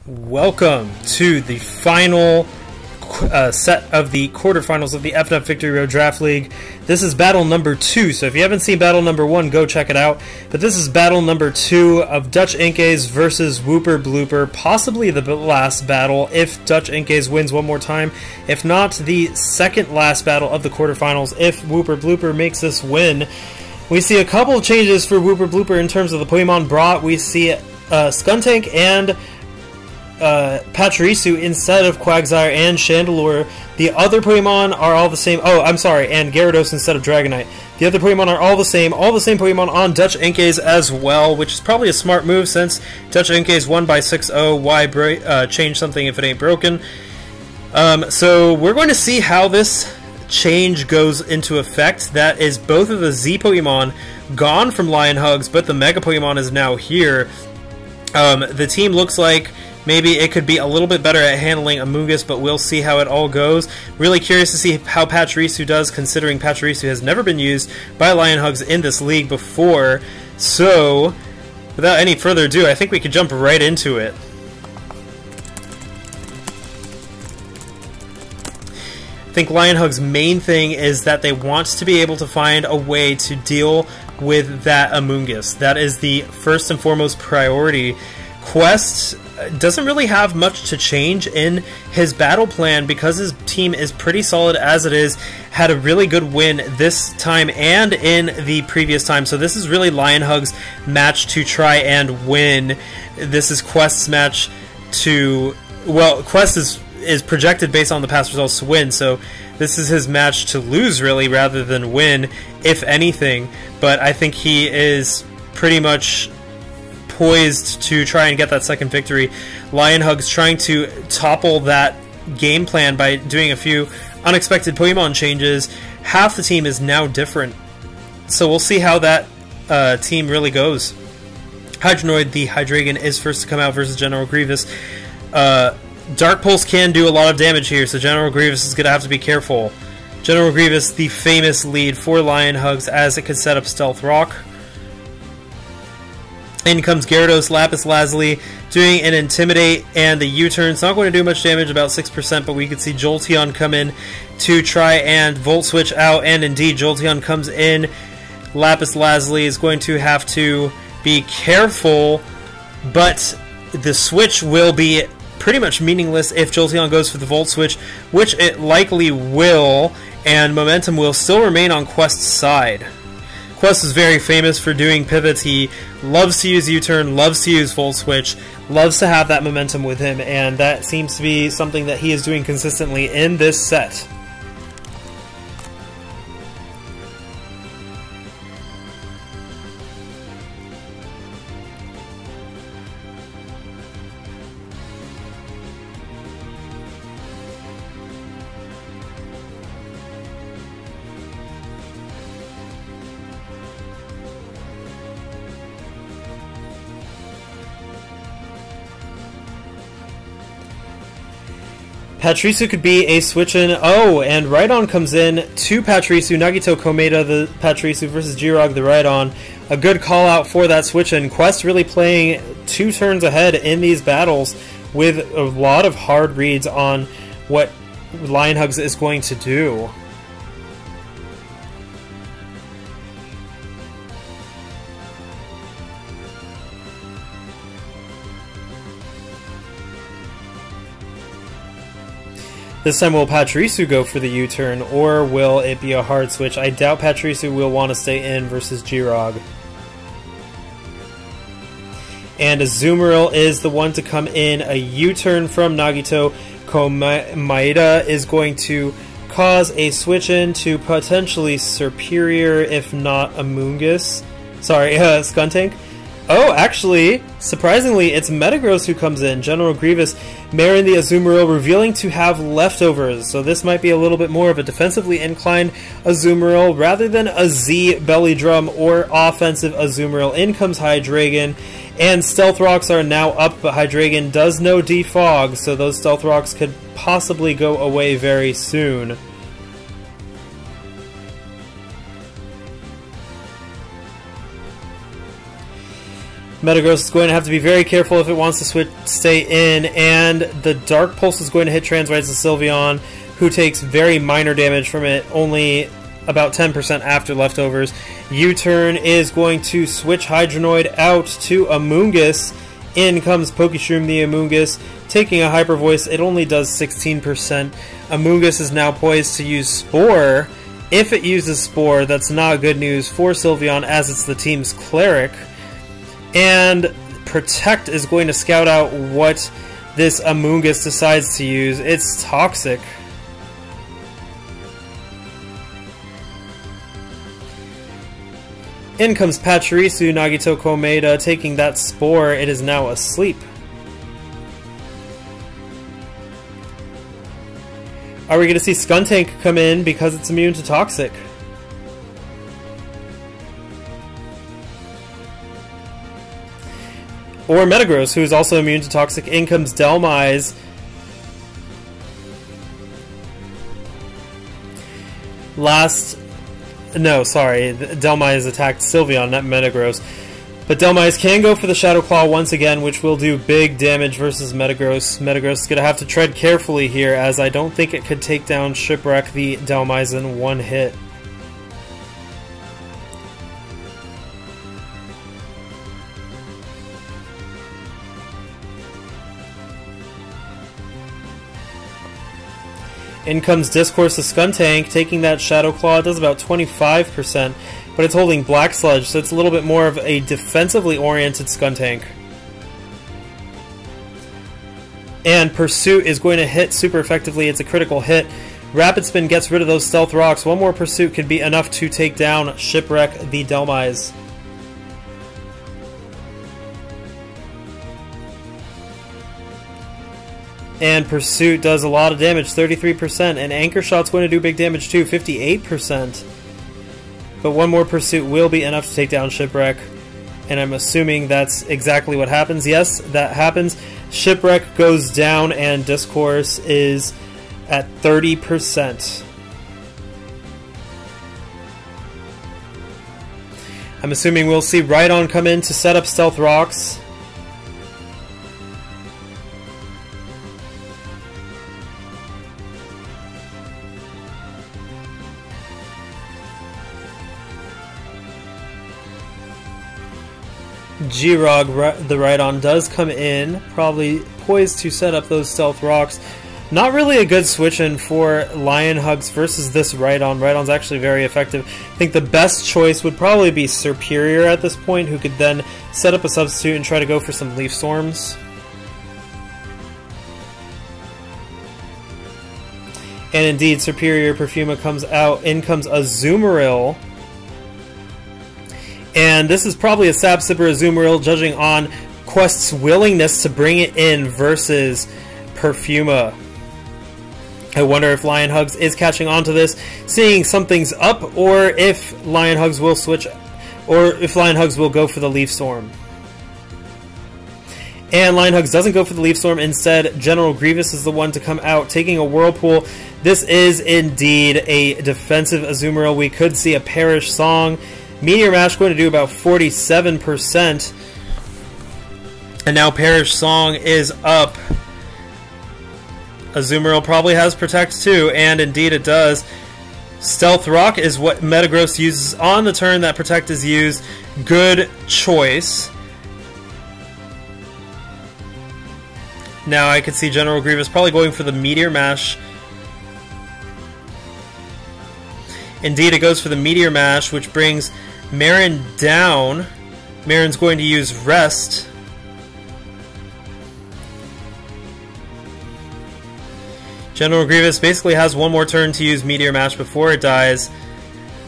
Welcome to the final set of the quarterfinals of the FnF Victory Road Draft League. This is battle number 2, so if you haven't seen battle number 1, go check it out. But this is battle number 2 of Dutch Inkays versus Wooper Blooper, possibly the last battle if Dutch Inkays wins one more time. If not, the second last battle of the quarterfinals if Wooper Blooper makes this win. We see a couple of changes for Wooper Blooper in terms of the Pokemon brought. We see Skuntank and Pachirisu instead of Quagsire and Chandelure. The other Pokemon are all the same. Oh, I'm sorry, and Gyarados instead of Dragonite. The other Pokemon are all the same Pokemon on Dutch Inkays as well, which is probably a smart move since Dutch Inkays won by 6-0. Why change something if it ain't broken? So we're going to see how this change goes into effect. That is both of the Z Pokemon gone from Lion Hugs, but the Mega Pokemon is now here. The team looks like maybe it could be a little bit better at handling Amoonguss, but we'll see how it all goes. Really curious to see how Pachirisu does, considering Pachirisu has never been used by Lion Hugs in this league before. So, without any further ado, I think we could jump right into it. I think Lion Hugs' main thing is that they want to be able to find a way to deal with that Amoonguss. That is the first and foremost priority. Quest doesn't really have much to change in his battle plan because his team is pretty solid as it is. Had a really good win this time and in the previous time, so this is really Lion Hugs' match to try and win. This is Quest's match to... well, Quest is projected based on the past results to win, so this is his match to lose really rather than win, if anything. But I think he is pretty much poised to try and get that second victory. Lion Hugs trying to topple that game plan by doing a few unexpected Pokemon changes. Half the team is now different, so we'll see how that team really goes. Hydronoid, the Hydreigon, is first to come out versus General Grievous. Dark Pulse can do a lot of damage here, so General Grievous is going to have to be careful. General Grievous, the famous lead for Lion Hugs, as it could set up Stealth Rock. In comes Gyarados, Lapis Lazuli, doing an Intimidate, and the U-turn. It's not going to do much damage, about 6%, but we could see Jolteon come in to try and Volt Switch out, and indeed, Jolteon comes in. Lapis Lazuli is going to have to be careful, but the switch will be pretty much meaningless if Jolteon goes for the Volt Switch, which it likely will, and momentum will still remain on Quest's side. Quest is very famous for doing pivots. He loves to use U-turn, loves to use Volt Switch, loves to have that momentum with him, and that seems to be something that he is doing consistently in this set. Pachirisu could be a switch-in. Oh, and Rhydon comes in to Pachirisu. Nagito Komeda, the Pachirisu, versus Jirog, the Rhydon. A good call-out for that switch-in. Quest really playing 2 turns ahead in these battles with a lot of hard reads on what Lion Hugs is going to do. This time, will Pachirisu go for the U-turn, or will it be a hard switch? I doubt Pachirisu will want to stay in versus Jirog. And Azumarill is the one to come in. A U-turn from Nagito Komeda is going to cause a switch-in to potentially Superior, if not Amoonguss. Sorry, Skuntank. Oh, actually, surprisingly, it's Metagross who comes in. General Grievous marrying the Azumarill, revealing to have leftovers. So this might be a little bit more of a defensively inclined Azumarill rather than a Z Belly Drum or offensive Azumarill. In comes Hydreigon, and Stealth Rocks are now up, but Hydreigon does know Defog, so those Stealth Rocks could possibly go away very soon. Metagross is going to have to be very careful if it wants to stay in, and the Dark Pulse is going to hit Transrites to Sylveon, who takes very minor damage from it, only about 10% after leftovers. U-turn is going to switch Hydronoid out to Amoonguss. In comes Pokeshroom the Amoonguss, taking a Hyper Voice. It only does 16%. Amoonguss is now poised to use Spore. If it uses Spore, that's not good news for Sylveon, as it's the team's Cleric. And Protect is going to scout out what this Amoonguss decides to use. It's Toxic. In comes Pachirisu, Nagito Komeda, taking that Spore. It is now asleep. Are we going to see Skuntank come in because it's immune to Toxic? Or Metagross, who is also immune to Toxic. In comes Dhelmise. Dhelmise attacked Sylveon, not Metagross. But Dhelmise can go for the Shadow Claw once again, which will do big damage versus Metagross. Metagross is going to have to tread carefully here, as I don't think it could take down Shipwreck the Dhelmise in one hit. In comes Discourse to Skuntank, taking that Shadow Claw. It does about 25%, but it's holding Black Sludge, so it's a little bit more of a defensively oriented Skuntank. And Pursuit is going to hit super effectively. It's a critical hit. Rapid Spin gets rid of those Stealth Rocks. One more Pursuit could be enough to take down Shipwreck the Dhelmise. And Pursuit does a lot of damage, 33%, and Anchor Shot's going to do big damage too, 58%. But one more Pursuit will be enough to take down Shipwreck, and I'm assuming that's exactly what happens. Yes, that happens. Shipwreck goes down, and Discourse is at 30%. I'm assuming we'll see Rhydon come in to set up Stealth Rocks. G-Rog, the Rhydon, does come in, probably poised to set up those Stealth Rocks. Not really a good switch-in for Lion Hugs versus this Rhydon. Rhydon's actually very effective. I think the best choice would probably be Serperior at this point, who could then set up a substitute and try to go for some Leaf Storms. And indeed, Serperior Perfuma comes out. In comes Azumarill. And this is probably a Sap Sipper Azumarill, judging on Quest's willingness to bring it in versus Perfuma. I wonder if Lion Hugs is catching on to this, seeing something's up, or if Lion Hugs will switch, or if Lion Hugs will go for the Leaf Storm. And Lion Hugs doesn't go for the Leaf Storm. Instead, General Grievous is the one to come out, taking a Whirlpool. This is indeed a defensive Azumarill. We could see a Perish Song. Meteor Mash going to do about 47%. And now Perish Song is up. Azumarill probably has Protect too, and indeed it does. Stealth Rock is what Metagross uses on the turn that Protect is used. Good choice. Now I could see General Grievous probably going for the Meteor Mash. Indeed, it goes for the Meteor Mash, which brings Marin down. Marin's going to use Rest. General Grievous basically has one more turn to use Meteor Mash before it dies,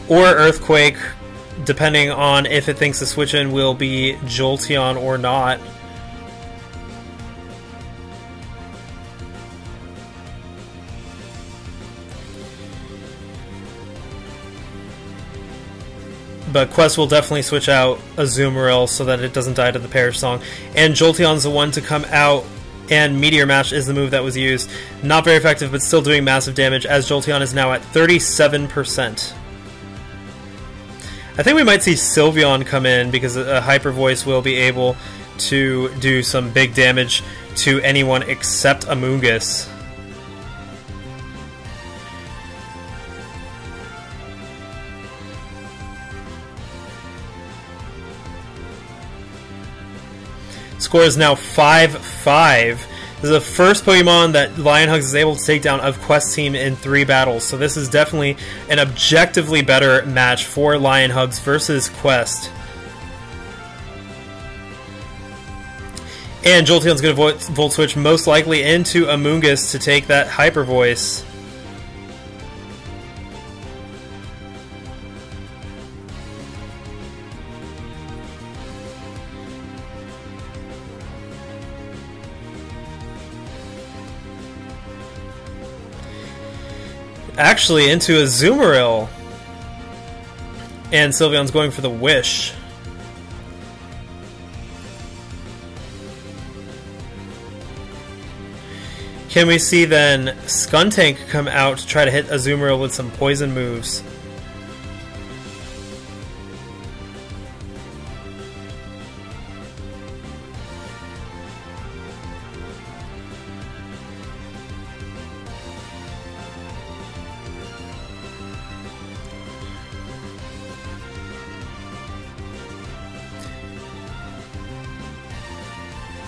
or Earthquake, depending on if it thinks the switch-in will be Jolteon or not. But Quest will definitely switch out Azumarill so that it doesn't die to the Perish Song. And Jolteon's the one to come out, and Meteor Mash is the move that was used. Not very effective, but still doing massive damage, as Jolteon is now at 37%. I think we might see Sylveon come in because a Hyper Voice will be able to do some big damage to anyone except Amoonguss. Score is now 5-5. This is the first Pokemon that Lionhugs is able to take down of Quest Team in 3 battles, so this is definitely an objectively better match for Lionhugs versus Quest. And Jolteon's going to Volt Switch most likely into Amoonguss to take that Hyper Voice. Actually into a Azumarill. And Sylveon's going for the Wish. Can we see then Skuntank come out to try to hit Azumarill with some poison moves?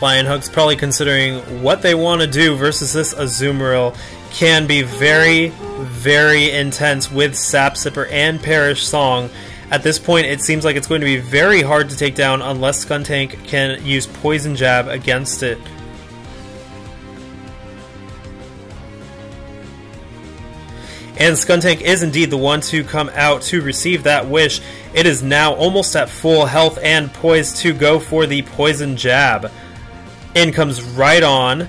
Lionhugs probably considering what they want to do versus this Azumarill. Can be very, very intense with Sap Sipper and Perish Song. At this point, it seems like it's going to be very hard to take down unless Skuntank can use Poison Jab against it. And Skuntank is indeed the one to come out to receive that wish. It is now almost at full health and poised to go for the Poison Jab. In comes Rhydon.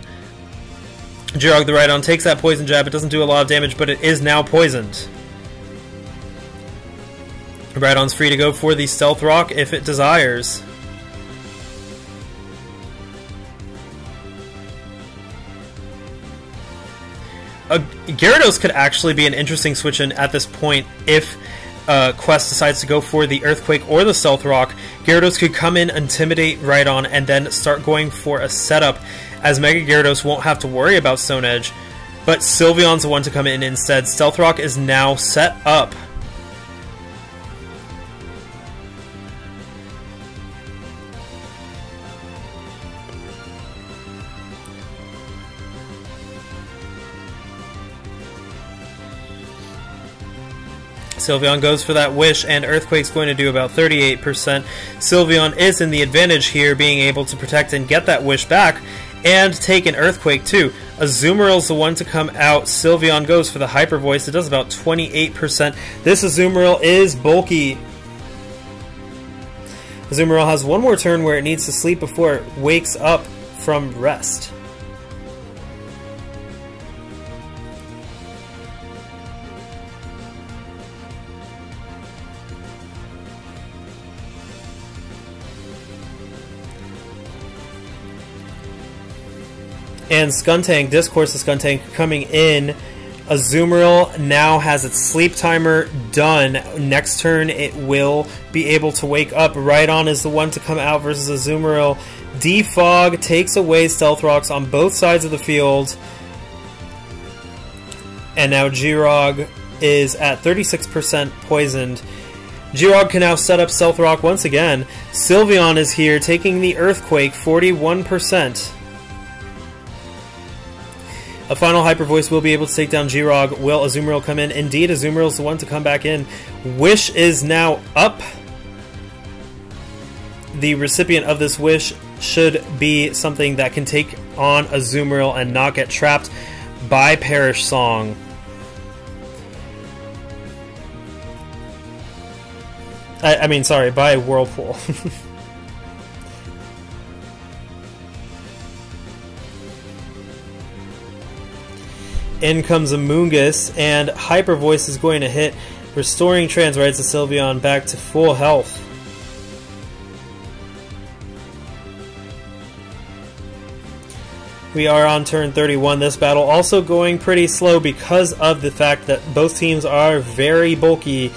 Giroud the Rhydon takes that Poison Jab. It doesn't do a lot of damage, but it is now poisoned. Rhydon's free to go for the Stealth Rock if it desires. Gyarados could actually be an interesting switch-in at this point if Quest decides to go for the Earthquake or the Stealth Rock. Gyarados could come in, intimidate Rhydon, and then start going for a setup, as Mega Gyarados won't have to worry about Stone Edge. But Sylveon's the one to come in instead. Stealth Rock is now set up. Sylveon goes for that Wish, and Earthquake's going to do about 38%. Sylveon is in the advantage here, being able to protect and get that Wish back, and take an Earthquake too. Azumarill's the one to come out. Sylveon goes for the Hyper Voice. It does about 28%. This Azumarill is bulky. Azumarill has one more turn where it needs to sleep before it wakes up from rest. And Skuntank, Discourse of Skuntank coming in. Azumarill now has its sleep timer done. Next turn it will be able to wake up. Rhydon is the one to come out versus Azumarill. Defog takes away Stealth Rocks on both sides of the field. And now Giroud is at 36% poisoned. Giroud can now set up Stealth Rock once again. Sylveon is here taking the Earthquake, 41%. A final Hyper Voice will be able to take down Giroud. Will Azumarill come in? Indeed, Azumarill's the one to come back in. Wish is now up. The recipient of this Wish should be something that can take on Azumarill and not get trapped by Perish Song. I mean, sorry, by Whirlpool. In comes Amoonguss, and Hyper Voice is going to hit, restoring Trans Rights to Sylveon back to full health. We are on turn 31. This battle also going pretty slow because of the fact that both teams are very bulky.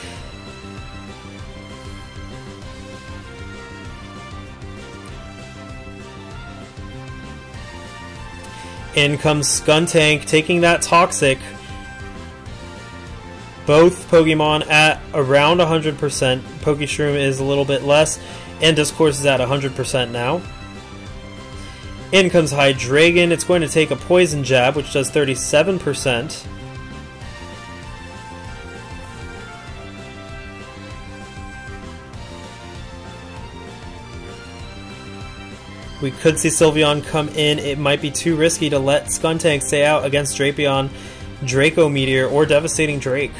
In comes Skuntank, taking that Toxic. Both Pokemon at around 100%. Pokeshroom is a little bit less, and Discourse is at 100% now. In comes Hydreigon. It's going to take a Poison Jab, which does 37%. We could see Sylveon come in. It might be too risky to let Skuntank stay out against Drapion, Draco Meteor, or Devastating Drake.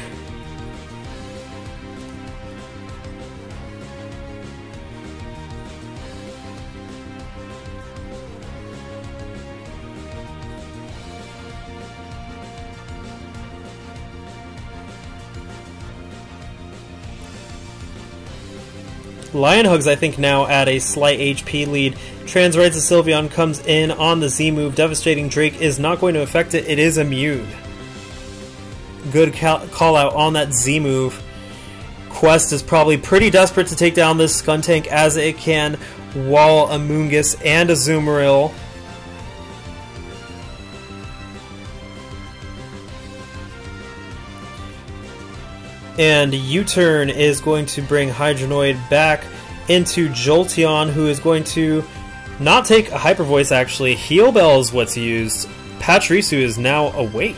Lionhugs, I think, now at a slight HP lead. Transrides the Sylveon, comes in on the Z move. Devastating Drake is not going to affect it. It is immune. Good call out on that Z move. Quest is probably pretty desperate to take down this Skuntank as it can wall a Moongus and a Azumarill. And U-turn is going to bring Hydronoid back into Jolteon, who is going to not take a Hyper Voice, actually. Heal Bell is what's used. Pachirisu is now awake.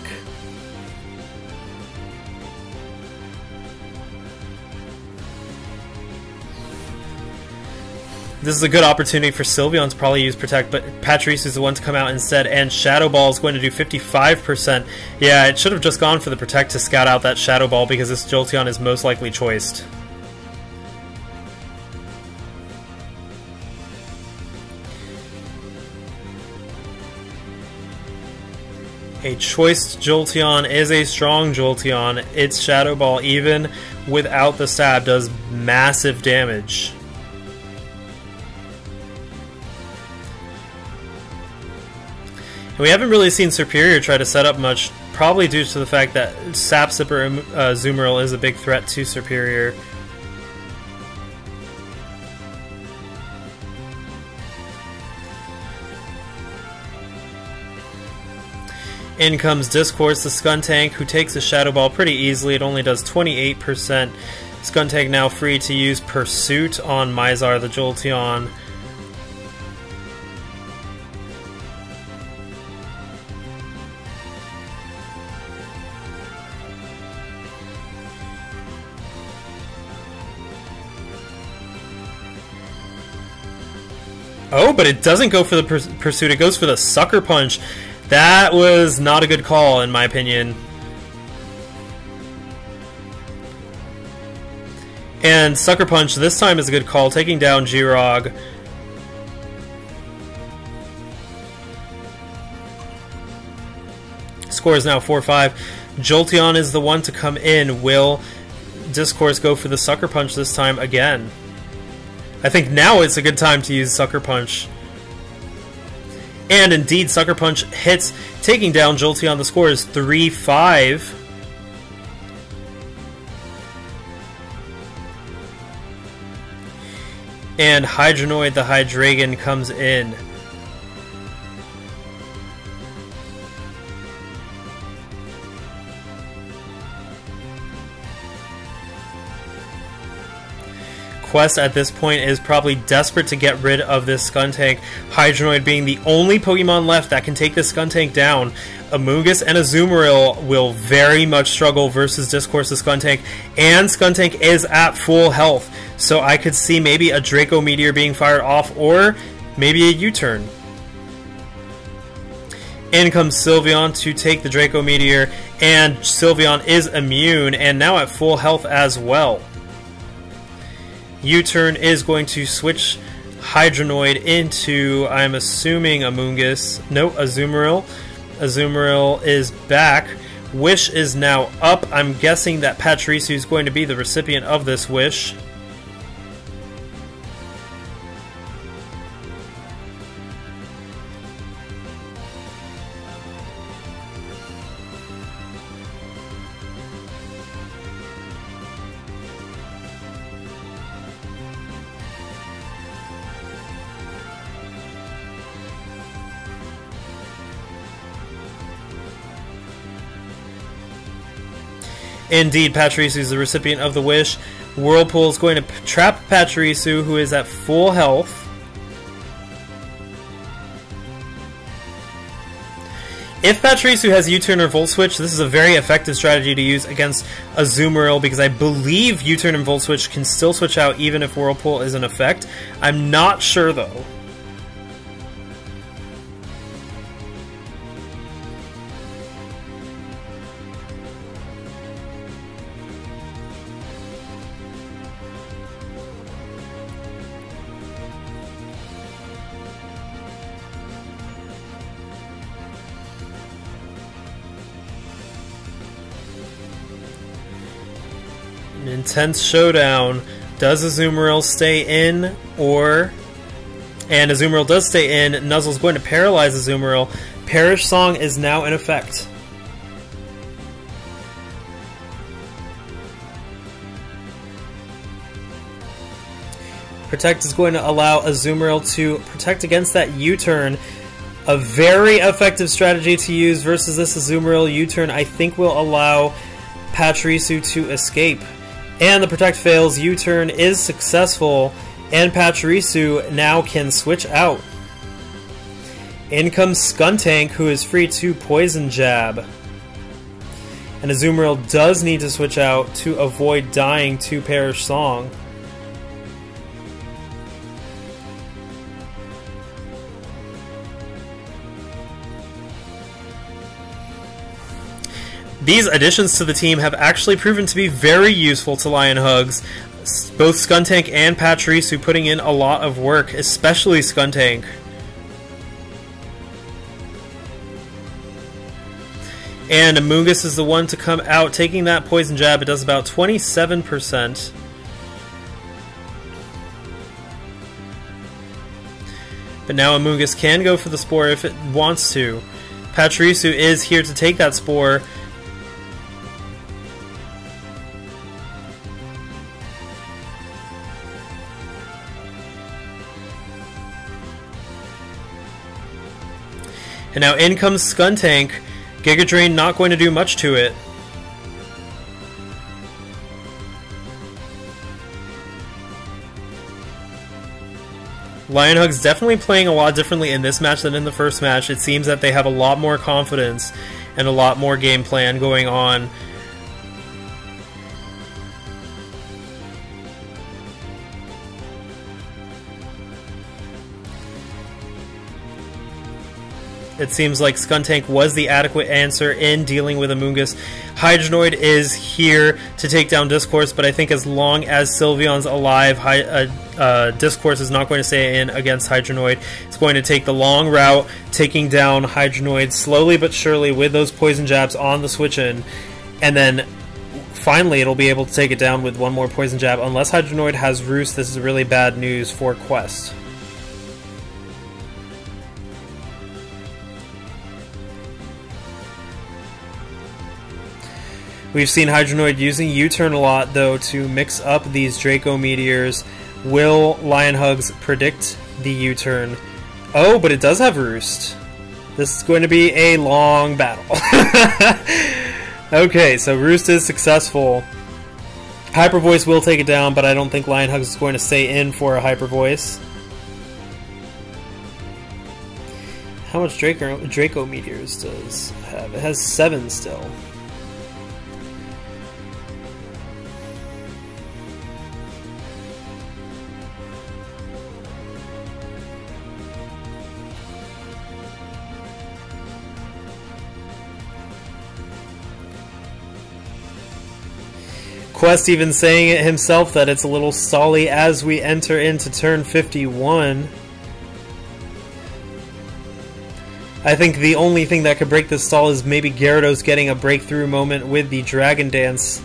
This is a good opportunity for Sylveon to probably use Protect, but Pachirisu is the one to come out instead, and Shadow Ball is going to do 55%. Yeah, it should have just gone for the Protect to scout out that Shadow Ball, because this Jolteon is most likely choiced. A choiced Jolteon is a strong Jolteon. Its Shadow Ball, even without the stab, does massive damage. We haven't really seen Serperior try to set up much, probably due to the fact that Sap Sipper Azumarill is a big threat to Serperior. In comes Discourse, the Skuntank, who takes a Shadow Ball pretty easily. It only does 28%. Skuntank now free to use Pursuit on Mizar, the Jolteon. Oh, but it doesn't go for the Pursuit, it goes for the Sucker Punch. That was not a good call, in my opinion. And Sucker Punch this time is a good call, taking down Giroud. Score is now 4-5. Jolteon is the one to come in. Will Discourse go for the Sucker Punch this time again? I think now it's a good time to use Sucker Punch. And indeed, Sucker Punch hits, taking down Jolteon. The score is 3-5. And Hydronoid, the Hydreigon, comes in. Quest at this point is probably desperate to get rid of this Skuntank, Hydronoid being the only Pokemon left that can take this Skuntank down. Amoonguss and Azumarill will very much struggle versus Discourse's Skuntank, and Skuntank is at full health, so I could see maybe a Draco Meteor being fired off, or maybe a U-turn. In comes Sylveon to take the Draco Meteor, and Sylveon is immune, and now at full health as well. U-turn is going to switch Hydronoid into, I'm assuming, Amoonguss. No, Azumarill. Azumarill is back. Wish is now up. I'm guessing that Pachirisu is going to be the recipient of this wish. Indeed, Pachirisu is the recipient of the wish. Whirlpool is going to trap Pachirisu, who is at full health. If Pachirisu has U-turn or Volt Switch, this is a very effective strategy to use against Azumarill, because I believe U-turn and Volt Switch can still switch out even if Whirlpool is in effect. I'm not sure, though. An intense showdown. Does Azumarill stay in, or... And Azumarill does stay in. Nuzzle's going to paralyze Azumarill. Perish Song is now in effect. Protect is going to allow Azumarill to protect against that U-turn. A very effective strategy to use versus this Azumarill U-turn, I think, will allow Pachirisu to escape. And the Protect fails, U-turn is successful, and Pachirisu now can switch out. In comes Skuntank, who is free to Poison Jab. And Azumarill does need to switch out to avoid dying to Perish Song. These additions to the team have actually proven to be very useful to Lion Hugs. Both Skuntank and Pachirisu putting in a lot of work, especially Skuntank. And Amoonguss is the one to come out, taking that Poison Jab. It does about 27%. But now Amoonguss can go for the Spore if it wants to. Pachirisu is here to take that Spore. And now in comes Skuntank. Giga Drain not going to do much to it. Lion Hug's definitely playing a lot differently in this match than in the first match. It seems that they have a lot more confidence and a lot more game plan going on. It seems like Skuntank was the adequate answer in dealing with Amoonguss. Hydronoid is here to take down Discourse, but I think as long as Sylveon's alive, Discourse is not going to stay in against Hydronoid. It's going to take the long route, taking down Hydronoid slowly but surely with those Poison Jabs on the switch-in, and then finally it'll be able to take it down with one more Poison Jab. Unless Hydronoid has Roost, this is really bad news for Quest. We've seen Hydronoid using U-turn a lot, though, to mix up these Draco Meteors. Will Lion Hugs predict the U-turn? Oh, but it does have Roost. This is going to be a long battle. Okay, so Roost is successful. Hyper Voice will take it down, but I don't think Lion Hugs is going to stay in for a Hyper Voice. How much Draco Meteors does it have? It has 7 still. Quest even saying it himself that it's a little stally as we enter into turn 51. I think the only thing that could break this stall is maybe Gyarados getting a breakthrough moment with the Dragon Dance.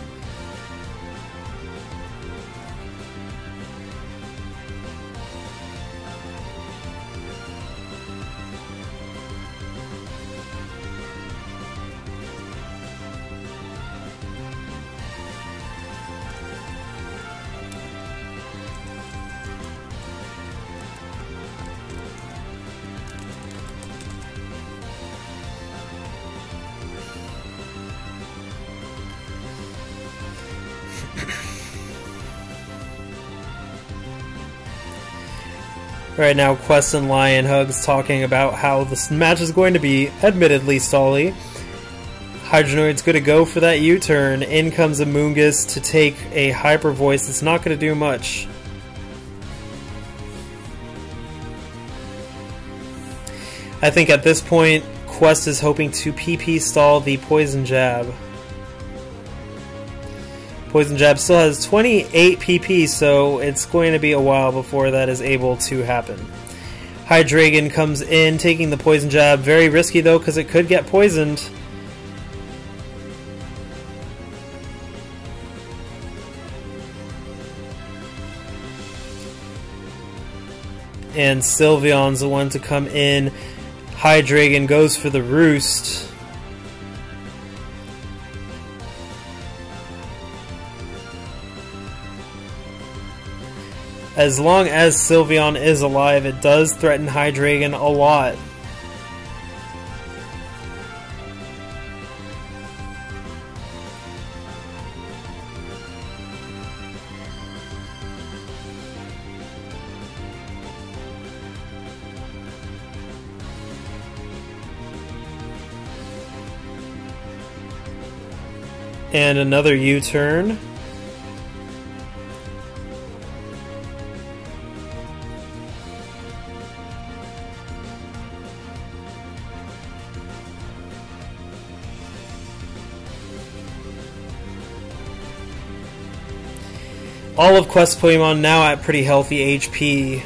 Right now, Quest and Lion Hugs talking about how this match is going to be admittedly stally. Hydronoid's going to go for that U-turn. In comes Amoonguss to take a Hyper Voice. It's not going to do much. I think at this point, Quest is hoping to PP stall the Poison Jab. Poison Jab still has 28 PP, so it's going to be a while before that is able to happen. Hydreigon comes in, taking the Poison Jab. Very risky though, because it could get poisoned. And Sylveon's the one to come in. Hydreigon goes for the Roost. As long as Sylveon is alive, it does threaten Hydreigon a lot. And another U-turn. All of Quest Pokemon now at pretty healthy HP.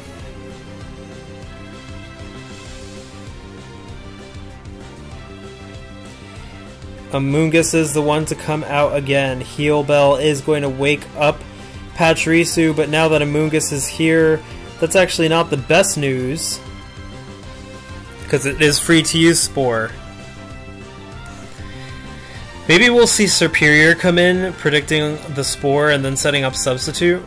Amoonguss is the one to come out again. Heal Bell is going to wake up Pachirisu, but now that Amoonguss is here, that's actually not the best news, because it is free to use Spore. Maybe we'll see Serperior come in, predicting the Spore and then setting up Substitute.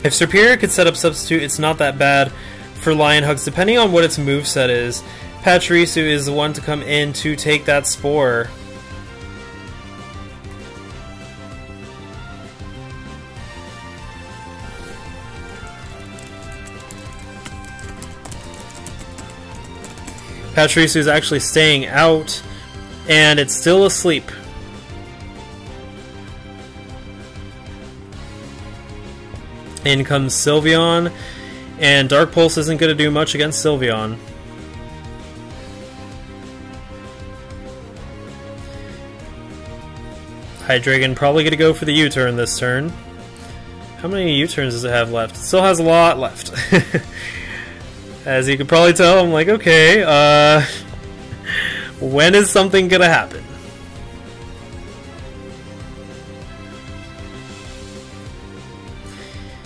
If Serperior could set up Substitute, it's not that bad for Lion Hugs, depending on what its moveset is. Pachirisu is the one to come in to take that Spore. Pachirisu is actually staying out, and it's still asleep. In comes Sylveon, and Dark Pulse isn't going to do much against Sylveon. Hydreigon probably going to go for the U-turn this turn. How many U-turns does it have left? It still has a lot left. As you can probably tell, I'm like, okay, when is something going to happen?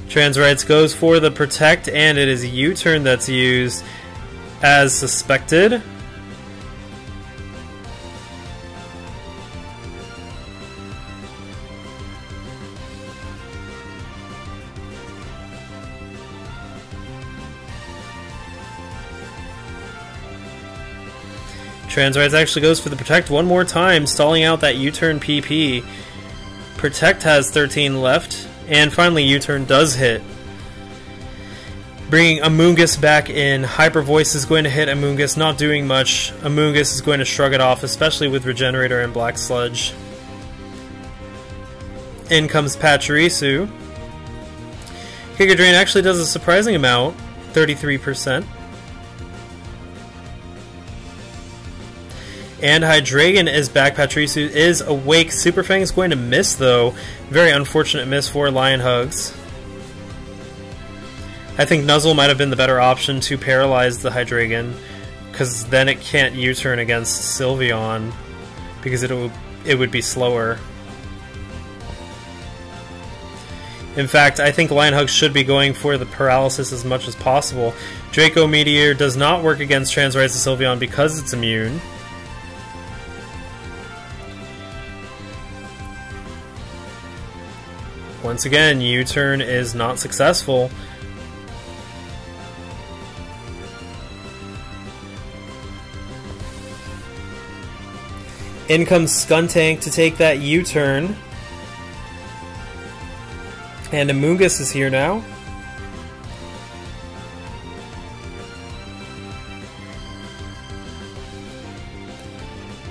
Transrites goes for the Protect, and it is a U-turn that's used as suspected. Transrites actually goes for the Protect one more time, stalling out that U-turn PP. Protect has 13 left, and finally U-turn does hit. Bringing Amoonguss back in. Hyper Voice is going to hit Amoonguss, not doing much. Amoonguss is going to shrug it off, especially with Regenerator and Black Sludge. In comes Pachirisu. Giga Drain actually does a surprising amount, 33%. And Hydreigon is back. Pachirisu is awake. Super Fang is going to miss, though. Very unfortunate miss for Lion Hugs. I think Nuzzle might have been the better option to paralyze the Hydreigon, because then it can't U-turn against Sylveon, because it would be slower. In fact, I think Lion Hugs should be going for the paralysis as much as possible. Draco Meteor does not work against Transrites and Sylveon because it's immune. Once again, U-turn is not successful. In comes Skuntank to take that U-turn. And Amoonguss is here now.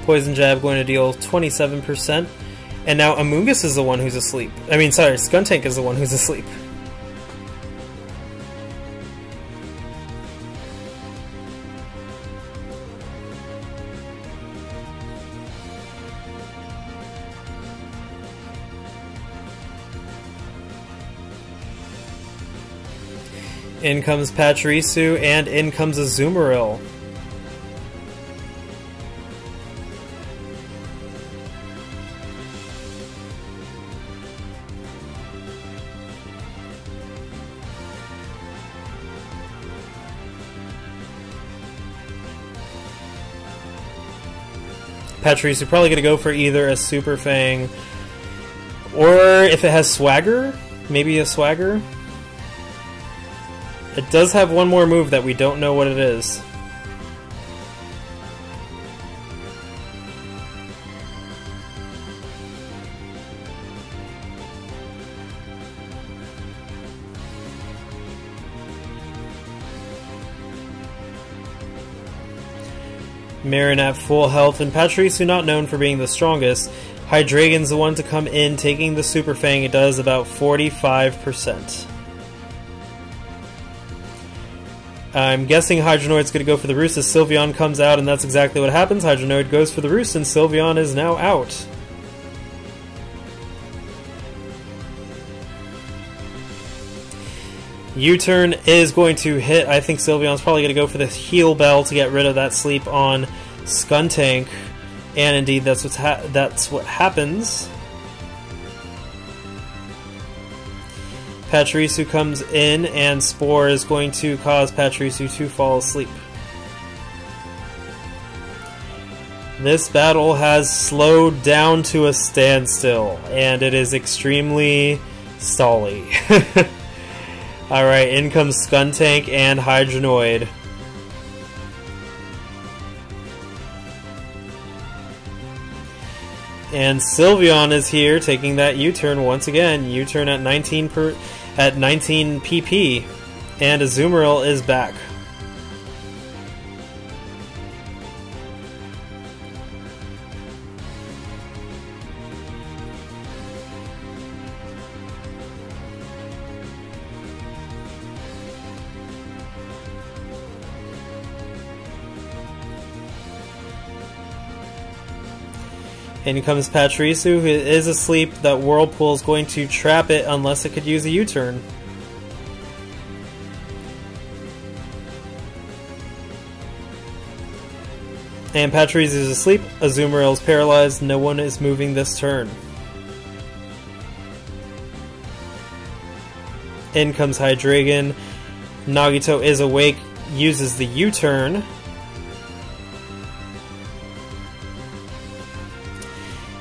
Poison Jab going to deal 27%. And now Amoonguss is the one who's asleep. I mean, sorry, Skuntank is the one who's asleep. In comes Pachirisu, and in comes Azumarill. Pachirisu probably going to go for either a Super Fang, or if it has Swagger, maybe a Swagger. It does have one more move that we don't know what it is. Marin at full health, and Pachirisu not known for being the strongest. Hydreigon's the one to come in, taking the Super Fang. It does about 45%. I'm guessing Hydronoid's going to go for the Roost as Sylveon comes out, and that's exactly what happens. Hydronoid goes for the Roost, and Sylveon is now out. U-turn is going to hit. I think Sylveon's probably going to go for the Heal Bell to get rid of that sleep on Skuntank, and indeed that's what happens. Pachirisu comes in, and Spore is going to cause Pachirisu to fall asleep. This battle has slowed down to a standstill, and it is extremely stally. Alright, in comes Skuntank and Hydronoid. And Sylveon is here, taking that U-turn once again. U-turn at 19 PP, and Azumarill is back. In comes Pachirisu, who is asleep. That Whirlpool is going to trap it unless it could use a U-turn. And Pachirisu is asleep. Azumarill is paralyzed. No one is moving this turn. In comes Hydreigon. Nagito is awake, uses the U-turn.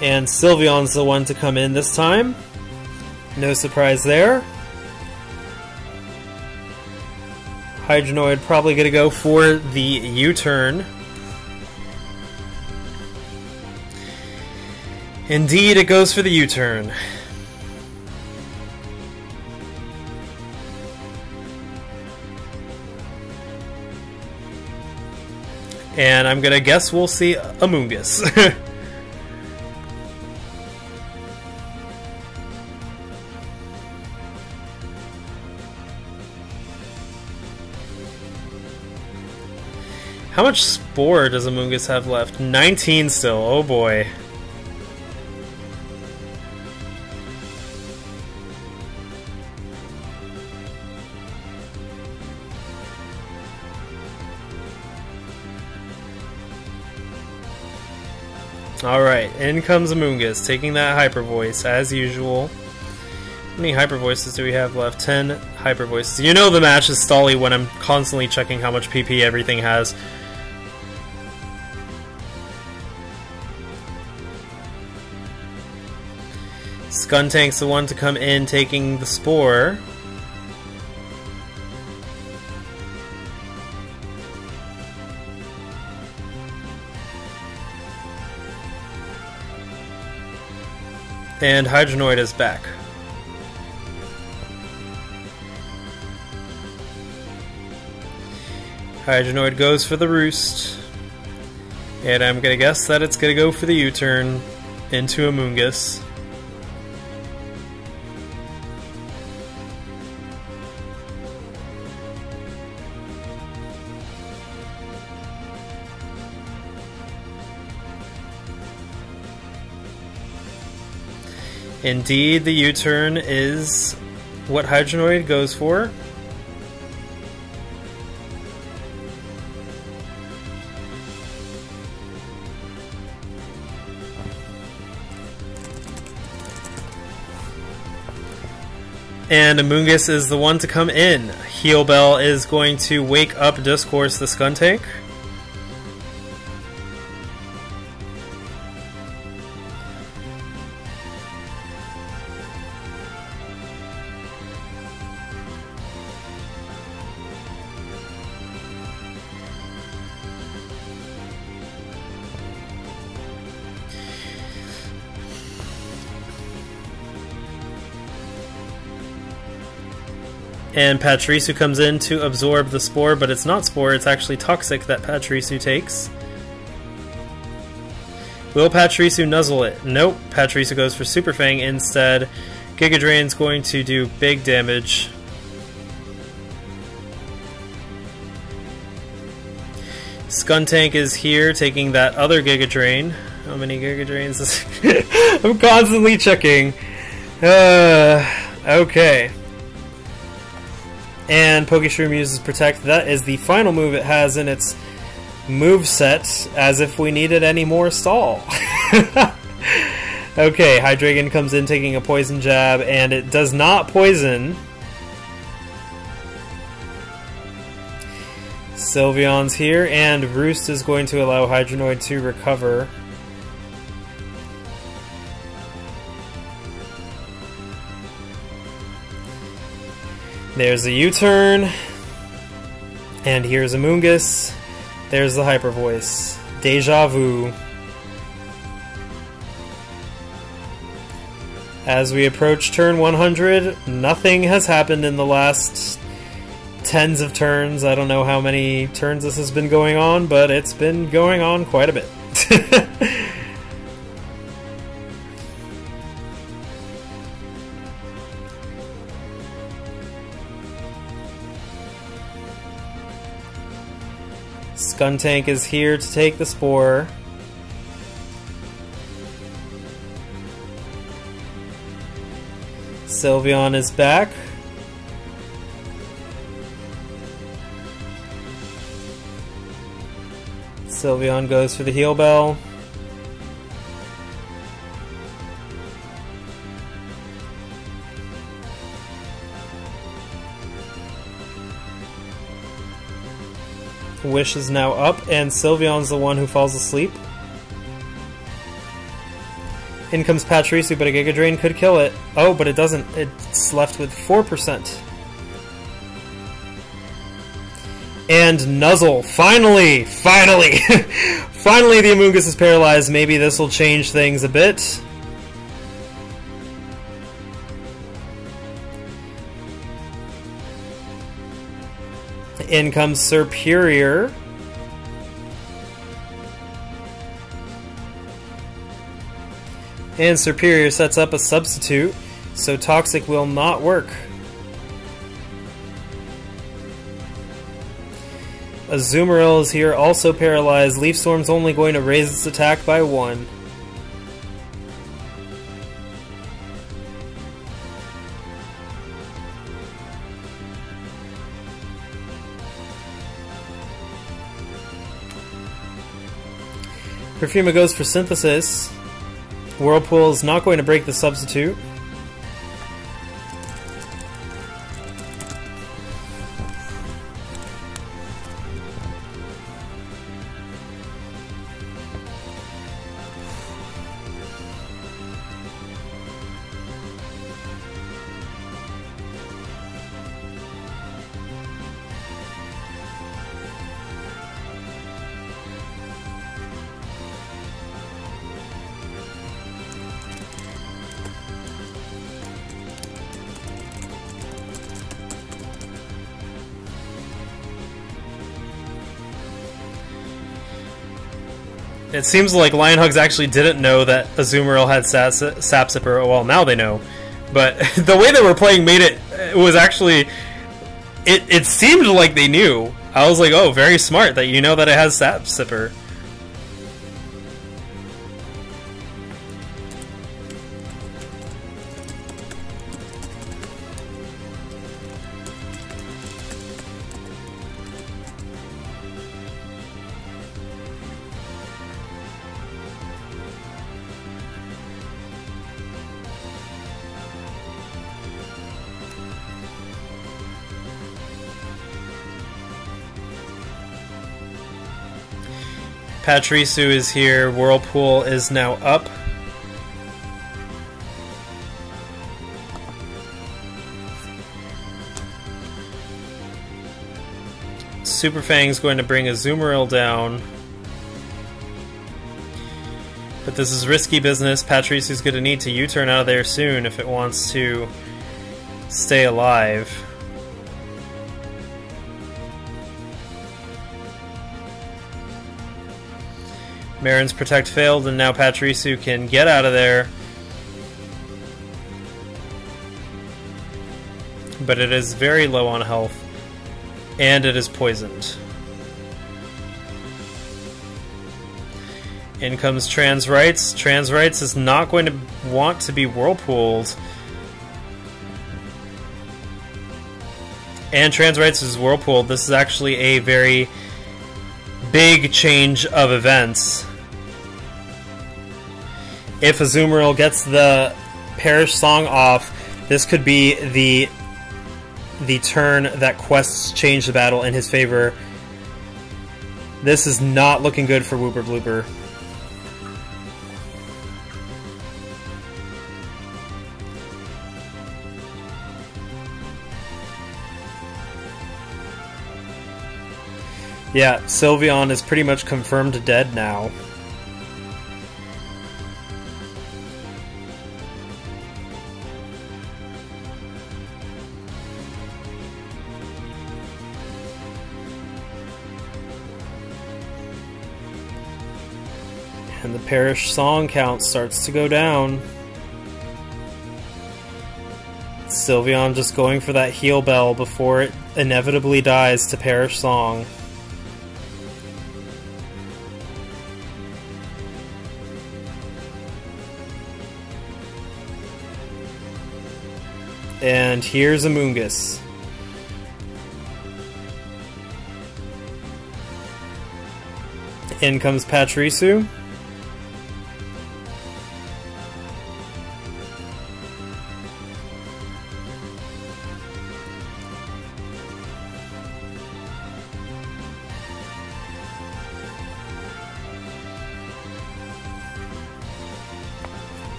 And Sylveon's the one to come in this time. No surprise there. Hydronoid probably going to go for the U-turn. Indeed, it goes for the U-turn. And I'm going to guess we'll see Amoonguss. How much Spore does Amoonguss have left? 19 still, oh boy. Alright, in comes Amoonguss, taking that Hyper Voice, as usual. How many Hyper Voices do we have left? 10 Hyper Voices. You know the match is stally when I'm constantly checking how much PP everything has. Skuntank's the one to come in, taking the Spore. And Hydronoid is back. Hydronoid goes for the Roost. And I'm gonna guess that it's gonna go for the U-turn into Amoonguss. Indeed, the U-turn is what Hydronoid goes for. And Amoonguss is the one to come in. Heal Bell is going to wake up Discourse the Skuntank. And Pachirisu comes in to absorb the Spore, but it's not Spore, it's actually Toxic that Pachirisu takes. Will Pachirisu nuzzle it? Nope, Pachirisu goes for Super Fang instead. Giga Drain's going to do big damage. Skuntank is here taking that other Giga Drain. How many Giga Drains is I'm constantly checking. Okay. And Pokeshroom uses Protect. That is the final move it has in its move set, as if we needed any more stall. Okay, Hydreigon comes in taking a Poison Jab, and it does not poison. Sylveon's here, and Roost is going to allow Hydronoid to recover. There's the U-turn, and here's Amoonguss. There's the Hyper Voice. Deja Vu. As we approach turn 100, nothing has happened in the last tens of turns. I don't know how many turns this has been going on, but it's been going on quite a bit. Skuntank is here to take the Spore. Sylveon is back. Sylveon goes for the Heal Bell. Wish is now up, and Sylveon's the one who falls asleep. In comes Pachirisu, but a Giga Drain could kill it. Oh, but it doesn't. It's left with 4%. And Nuzzle! Finally! Finally! Finally the Amoonguss is paralyzed. Maybe this will change things a bit. In comes Serperior. And Serperior sets up a substitute, so Toxic will not work. Azumarill is here, also paralyzed. Leaf Storm's only going to raise its attack by 1. Perfuma goes for Synthesis. Whirlpool is not going to break the substitute. It seems like Lionhugs actually didn't know that Azumarill had Sap Sipper. Well, now they know. But the way they were playing made it was actually... It seemed like they knew. I was like, oh, very smart that you know that it has Sap Sipper. Patrisu is here. Whirlpool is now up. Super Fang's going to bring Azumarill down. But this is risky business. Patrisu's going to need to U-turn out of there soon if it wants to stay alive. Marin's Protect failed, and now Patrisu can get out of there. But it is very low on health, and it is poisoned. In comes Transrights. Transrights is not going to want to be Whirlpooled. And Transrights is Whirlpooled. This is actually a very big change of events. If Azumarill gets the Perish Song off, this could be the turn that quests change the battle in his favor. This is not looking good for Wooper Blooper. Yeah, Sylveon is pretty much confirmed dead now. And the Perish Song count starts to go down. Sylveon just going for that heal bell before it inevitably dies to Perish Song. And here's Amoonguss. In comes Patrisu.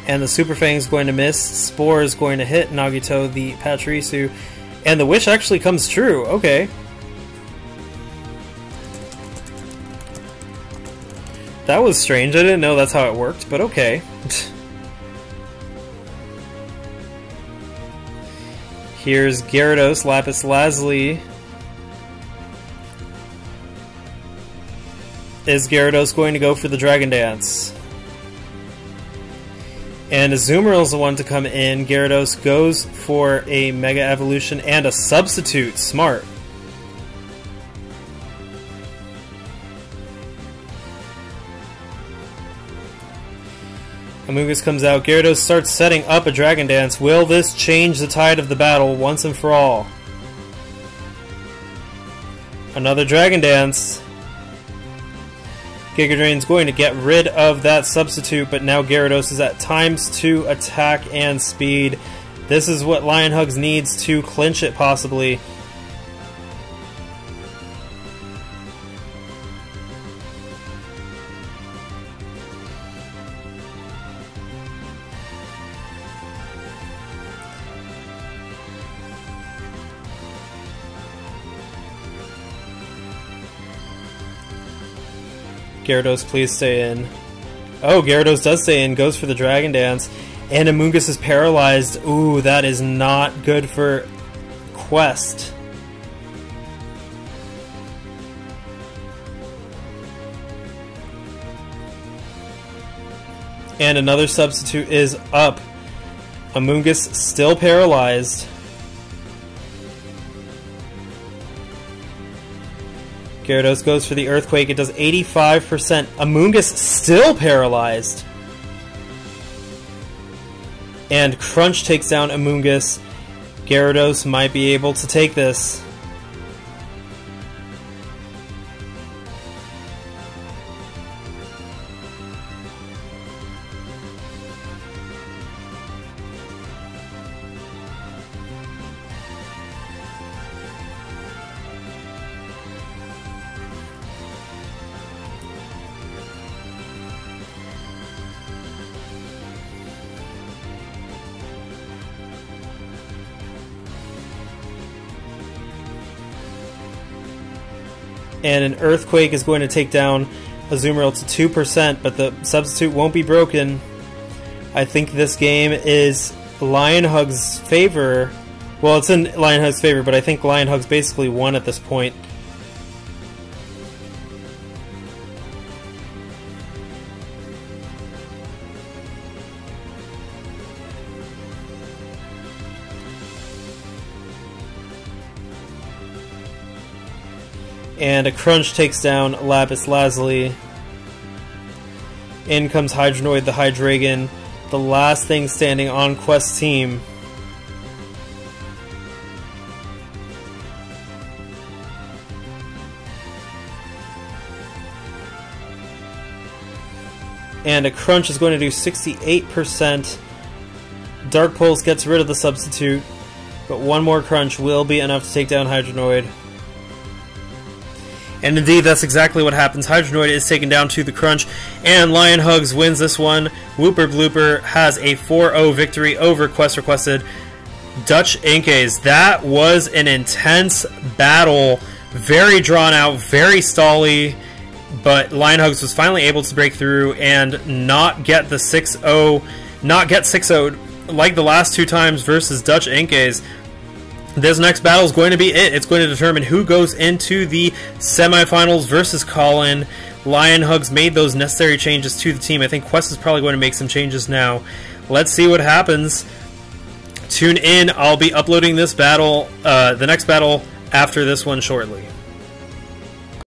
And the Super Fang's going to miss. Spore is going to hit Nagito the Patrisu. And the wish actually comes true. Okay. That was strange. I didn't know that's how it worked, but okay. Here's Gyarados, Lapis Lazuli. Is Gyarados going to go for the Dragon Dance? And Azumarill's the one to come in. Gyarados goes for a Mega Evolution and a Substitute. Smart. Amoonguss comes out. Gyarados starts setting up a Dragon Dance. Will this change the tide of the battle once and for all? Another Dragon Dance. Giga Drain's going to get rid of that substitute, but now Gyarados is at ×2 attack and speed. This is what Lionhugs needs to clinch it, possibly. Gyarados, please stay in. Oh, Gyarados does stay in, goes for the Dragon Dance, and Amoonguss is paralyzed. Ooh, that is not good for Quest. And another substitute is up. Amoonguss still paralyzed. Gyarados goes for the Earthquake. It does 85%. Amoonguss still paralyzed. And Crunch takes down Amoonguss. Gyarados might be able to take this. And an Earthquake is going to take down Azumarill to 2%, but the substitute won't be broken. I think this game is Lionhug's favor. Well, it's in Lionhug's favor, but I think Lionhug's basically won at this point. And a Crunch takes down Lapis Lazuli. In comes Hydronoid the Hydreigon, the last thing standing on Quest's team. And a Crunch is going to do 68%. Dark Pulse gets rid of the substitute, but one more Crunch will be enough to take down Hydronoid. And indeed, that's exactly what happens. Hydronoid is taken down to the Crunch, and Lionhugs wins this one. Wooper Blooper has a 4-0 victory over Quest Requested Dutch Inkays. That was an intense battle. Very drawn out, very stally, but Lionhugs was finally able to break through and not get the 6-0, not get 6-0'd like the last two times versus Dutch Inkays. This next battle is going to be it. It's going to determine who goes into the semifinals versus Colin. Lionhugs made those necessary changes to the team. I think Quest is probably going to make some changes now. Let's see what happens. Tune in. I'll be uploading this battle, the next battle, after this one shortly.